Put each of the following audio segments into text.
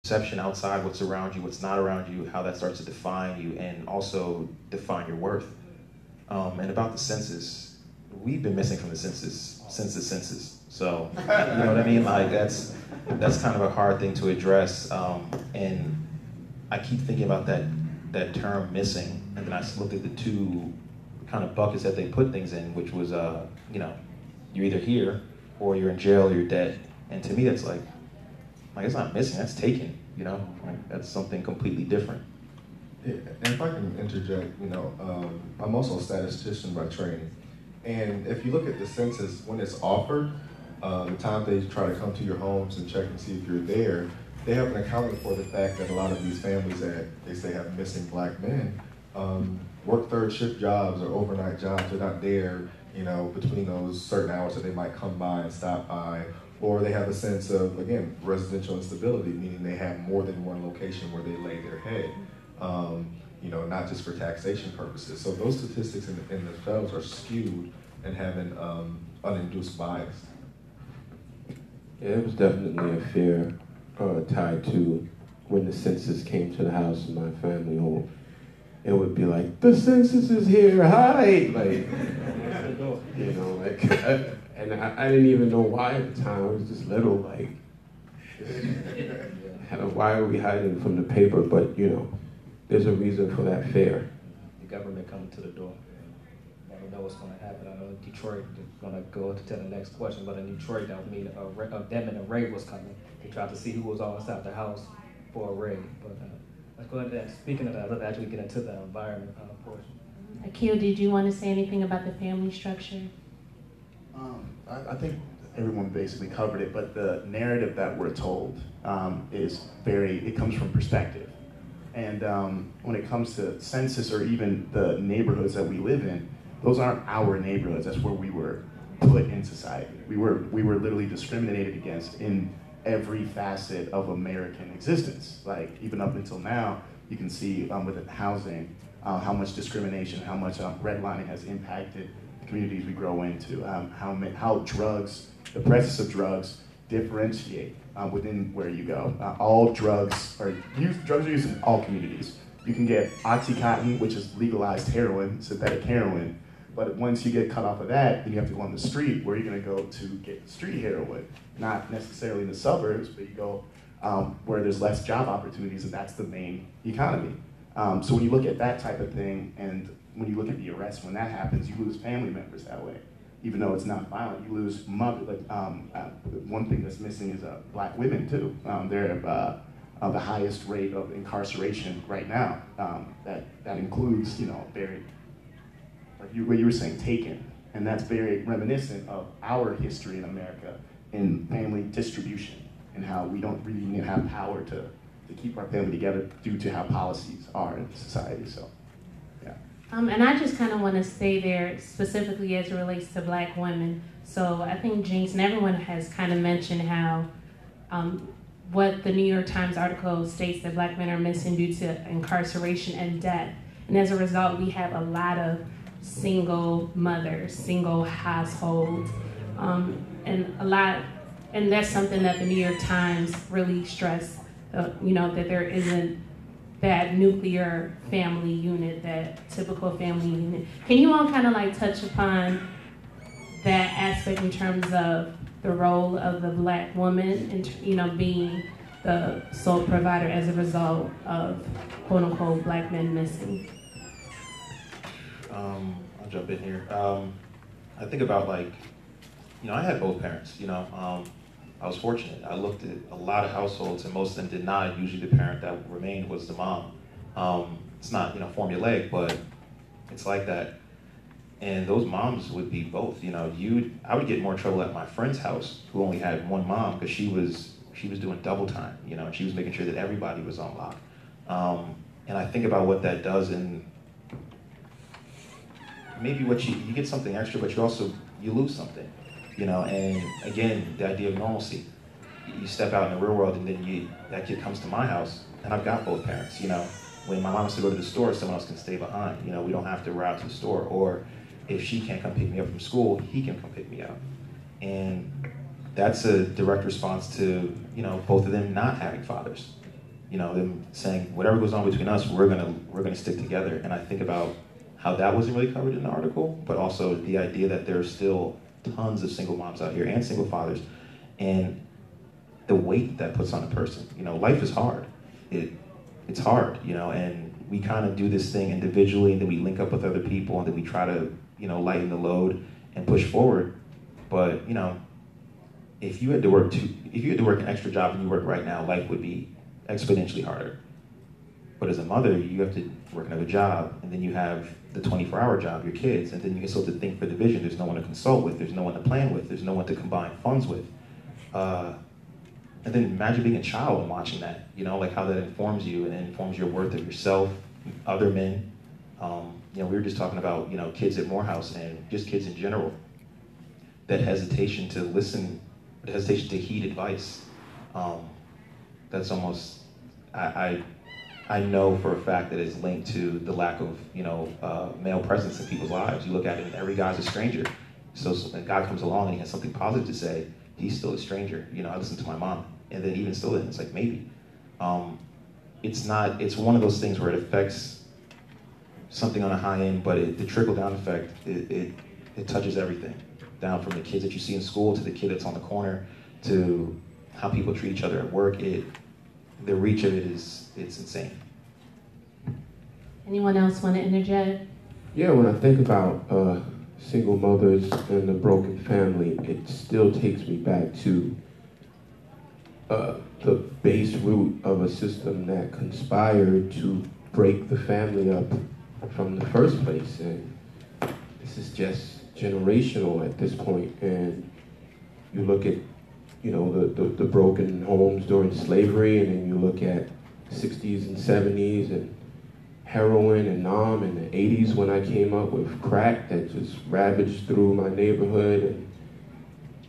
perception outside, what's around you, what's not around you, how that starts to define you and also define your worth. And about the census, we've been missing from the census since the census. So, you know what I mean? Like that's kind of a hard thing to address. And I keep thinking about that term missing, and then I looked at the two kind of buckets that they put things in, which was, you're either here or you're in jail or you're dead. And to me, that's like it's not missing, that's taken, Like, that's something completely different. Yeah, and if I can interject, I'm also a statistician by training. And if you look at the census, when it's offered, the time they try to come to your homes and check and see if you're there, they haven't accounted for the fact that a lot of these families that they say have missing black men work third shift jobs or overnight jobs. They're not there, between those certain hours that they might come by and stop by. Or they have a sense of, again, residential instability, meaning they have more than one location where they lay their head, not just for taxation purposes. So those statistics in themselves are skewed and have an uninduced bias. Yeah, it was definitely a fear tied to when the census came to the house of my family home. It would be like, the census is here, hi! Like, and I didn't even know why at the time. I was just little, like, why are we hiding from the paper? But, there's a reason for that fear. The government coming to the door. Never know what's going to happen. I know in Detroit, they're going to go to the next question, but in Detroit, that would mean a raid was coming. They tried to see who was all inside the house for a raid. But let's go ahead and, speaking of that, let's actually get into the environment portion. Akil, did you want to say anything about the family structure? I think everyone basically covered it, but the narrative that we're told it comes from perspective. And when it comes to census or even the neighborhoods that we live in, those aren't our neighborhoods. That's where we were put in society. We were literally discriminated against in every facet of American existence. Like, even up until now, you can see with housing, how much discrimination, how much redlining has impacted the communities we grow into, how drugs, the presence of drugs, differentiate within where you go. Drugs are used in all communities. You can get Oxycontin, which is legalized heroin, synthetic heroin, but once you get cut off of that, then you have to go on the street. Where are you going to go to get street heroin? Not necessarily in the suburbs, but you go where there's less job opportunities, and that's the main economy. So when you look at that type of thing, and when you look at the arrest, when that happens, you lose family members that way. Even though it's not violent, you lose mother. One thing that's missing is black women too. They're the highest rate of incarceration right now. That includes, very, like what you were saying, taken, and that's very reminiscent of our history in America in family distribution and how we don't really have power to keep our family together due to how policies are in society. So. And I just kind of want to stay there specifically as it relates to black women. So I think Jinx and everyone has kind of mentioned how what the New York Times article states that black men are missing due to incarceration and death. And as a result, we have a lot of single mothers, single households, and that's something that the New York Times really stressed, that there isn't that nuclear family unit, that typical family unit. Can you all kind of touch upon that aspect in terms of the role of the black woman and being the sole provider as a result of quote unquote black men missing? I'll jump in here. I think about I had both parents, I was fortunate. I looked at a lot of households, and most of them did not. Usually the parent that remained was the mom. It's not, formulaic, but it's like that. And those moms would be both. I would get more trouble at my friend's house who only had one mom because she was doing double time, and she was making sure that everybody was on lock. And I think about what that does, and maybe what you get something extra, but you lose something. And again, the idea of normalcy. You step out in the real world, and then that kid comes to my house, and I've got both parents. When my mom has to go to the store, someone else can stay behind. We don't have to ride to the store. Or if she can't come pick me up from school, he can come pick me up. And that's a direct response to, both of them not having fathers. them saying whatever goes on between us, we're gonna stick together. And I think about how that wasn't really covered in the article, but also the idea that there are still tons of single moms out here and single fathers, and the weight that puts on a person. Life is hard. It's hard, and we kind of do this thing individually, and then we link up with other people, and then we try to, lighten the load and push forward. But if you had to work an extra job than you work right now, life would be exponentially harder. But as a mother, you have to work another job, and then you have the 24-hour job, your kids, and then you still have to think for the vision. There's no one to consult with, there's no one to plan with, there's no one to combine funds with. And then imagine being a child and watching that, like how that informs you and informs your worth of yourself, other men. We were just talking about, kids at Morehouse and just kids in general. That hesitation to listen, the hesitation to heed advice. That's almost, I know for a fact that it's linked to the lack of, male presence in people's lives. You look at it and every guy's a stranger. So when God comes along and he has something positive to say, he's still a stranger. I listen to my mom, and then even still then, it's like maybe. It's one of those things where it affects something on a high end, but the trickle down effect, it touches everything. Down from the kids that you see in school to the kid that's on the corner to how people treat each other at work. The reach of it's insane. Anyone else want to interject? Yeah, when I think about single mothers and the broken family, it still takes me back to the base root of a system that conspired to break the family up from the first place. And this is just generational at this point. And you look at, the broken homes during slavery, and then you look at 60s and 70s and heroin and Nam in the 80s when I came up with crack that just ravaged through my neighborhood and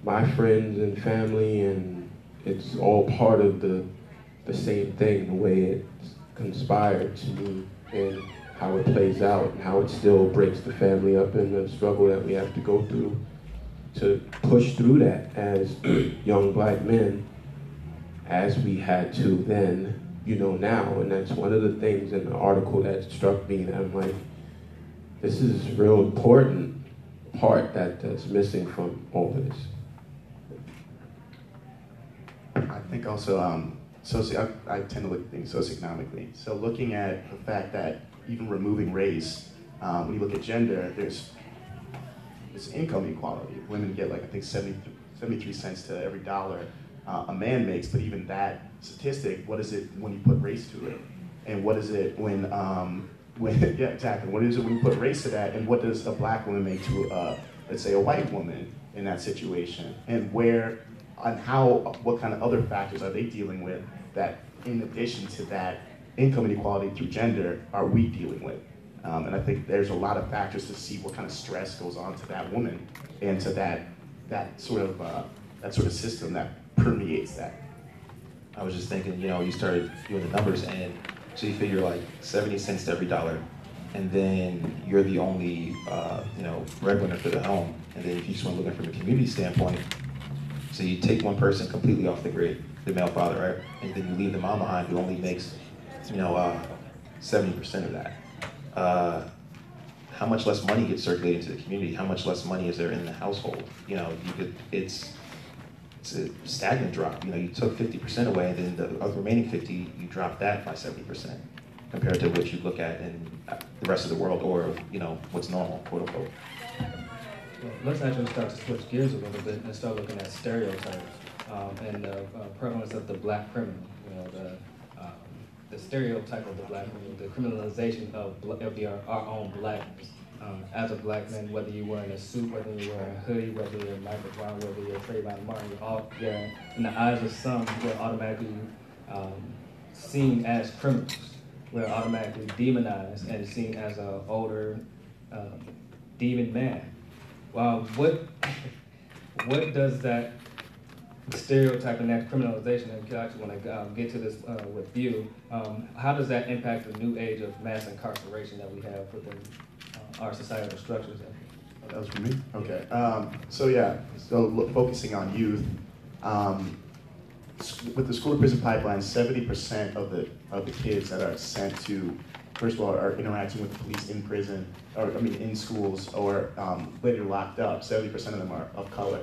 my friends and family, and it's all part of the same thing, the way it's conspired to me and how it plays out and how it still breaks the family up and the struggle that we have to go through to push through that as young black men, as we had to then, now. And that's one of the things in the article that struck me, that I'm like, this is a real important part that's missing from all of this. I think also, I tend to look at things socioeconomically. So looking at the fact that even removing race, when you look at gender, there's income inequality. Women get 73 cents to every dollar a man makes, but even that statistic, what is it when you put race to it? And what is it when yeah, exactly. What is it when you put race to that? And what does a black woman make to, let's say, a white woman in that situation? And what kind of other factors are they dealing with that, in addition to that income inequality through gender, are we dealing with? And I think there's a lot of factors to see what kind of stress goes on to that woman and to that sort of system that permeates that. I was just thinking, you started doing the numbers, and so you figure 70 cents to every dollar, and then you're the only, breadwinner for the home. And then if you just want to look at it from a community standpoint, so you take one person completely off the grid, the male father, right? And then you leave the mom behind who only makes, 70% of that. How much less money gets circulated into the community? How much less money is there in the household? It's a stagnant drop. You took 50% away, and then the remaining 50, you dropped that by 70% compared to what you look at in the rest of the world, or what's normal, quote unquote. Well, let's actually start to switch gears a little bit and start looking at stereotypes and the prevalence of the black criminal. The stereotype of the black criminal, the criminalization of our own blackness. As a black man, whether you're wearing a suit, whether you're wearing a hoodie, whether you're Michael Brown, whether you're Trayvon Martin, you're in the eyes of some, you're automatically seen as criminals. We're automatically demonized and seen as an older demon man. Well, what does that stereotype and that criminalization, and I actually want to get to this with you, how does that impact the new age of mass incarceration that we have within our societal structures? That was for me? Okay. So focusing on youth, with the school to prison pipeline, 70% of the kids that are sent to, first of all, are interacting with the police in prison, or I mean in schools, or later locked up. 70% of them are of color.